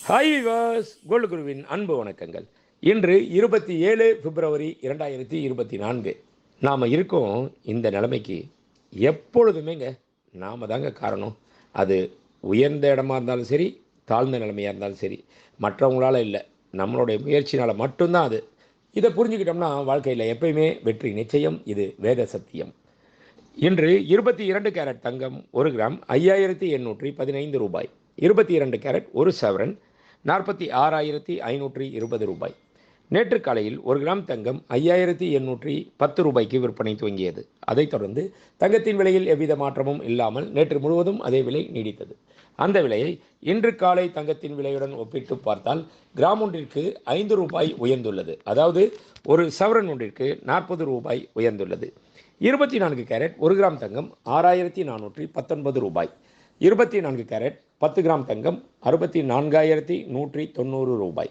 Hi விவாஸ், gold குருவின் அன்பு வணக்கங்கள். இன்று 27 பிப்ரவரி 2024. நாம் இருக்கோம் இந்த நிலைமைக்கு எப்பொழுதுமேங்க நாம் தாங்க காரணம். அது உயர்ந்த இடமா இருந்தாலும் சரி, தாழ்ந்த நிலைமையாக இருந்தாலும் சரி, மற்றவங்களால் இல்லை, நம்மளுடைய முயற்சினால் மட்டும்தான் அது. இதை புரிஞ்சுக்கிட்டோம்னா வாழ்க்கையில் எப்பயுமே வெற்றி நிச்சயம். இது வேத சத்தியம். இன்று 22 கேரட் தங்கம் 1 கிராம் 5815 ரூபாய். 22 கேரட் 1 சவரன் 46,520 ரூபாய். நேற்று காலையில் 1 கிராம் தங்கம் 5,810 ரூபாய்க்கு விற்பனை துவங்கியது. அதைத் தொடர்ந்து தங்கத்தின் விலையில் எவ்வித மாற்றமும் இல்லாமல் நேற்று முழுவதும் அதே விலை நீடித்தது. அந்த விலையை இன்று காலை தங்கத்தின் விலையுடன் ஒப்பிட்டு பார்த்தால் கிராம் ஒன்றிற்கு 5 ரூபாய் உயர்ந்துள்ளது. அதாவது ஒரு சவரன் ஒன்றிற்கு 40 ரூபாய் உயர்ந்துள்ளது. 24 கேரட் 1 கிராம் தங்கம் 6,419 ரூபாய். 24 கேரட் 10 கிராம் தங்கம் 64,190 ரூபாய்.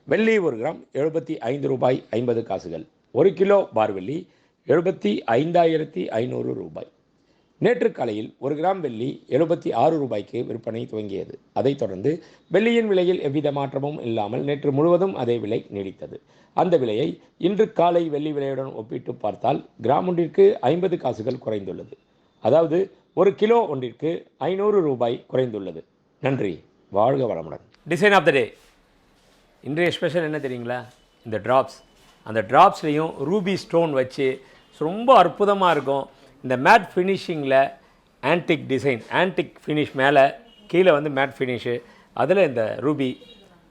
வெள்ளி 1 கிராம் 75 ரூபாய் 50 காசுகள். 1 கிலோ பார் வெள்ளி 75,500 ரூபாய். நேற்று காலையில் 1 கிராம் வெள்ளி 76 ரூபாய்க்கு விற்பனை துவங்கியது. அதைத் தொடர்ந்து வெள்ளியின் விலையில் எவ்வித மாற்றமும் இல்லாமல் நேற்று முழுவதும் அதே விலை நீடித்தது. அந்த விலையை இன்று காலை வெள்ளி விலையுடன் ஒப்பிட்டு பார்த்தால் கிராம் ஒன்றிற்கு 50 காசுகள் குறைந்துள்ளது. அதாவது 1 கிலோ ஒன்றிற்கு 500 ரூபாய் குறைந்துள்ளது. நன்றி, வாழ்க வளமுடன். டிசைன் ஆஃப் த டே. இன்றைய ஸ்பெஷல் என்ன தெரியுங்களா? இந்த ட்ராப்ஸ். அந்த ட்ராப்ஸ்லேயும் ரூபி ஸ்டோன் வச்சு ரொம்ப அற்புதமாக இருக்கும். இந்த மேட் ஃபினிஷிங்கில் ஆன்டிக் டிசைன், ஆன்டிக் ஃபினிஷ் மேலே கீழே வந்து மேட் ஃபினிஷு, அதில் இந்த ரூபி.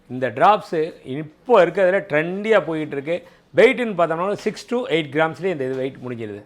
இந்த ட்ராப்ஸு இப்போ இருக்கிறதுல ட்ரெண்டியாக போயிட்டுருக்கு. வெயிட்டுன்னு பார்த்தோம்னா 6 to 8 கிராம்ஸ்லேயே இந்த இது வெயிட் முடிஞ்சிடுது.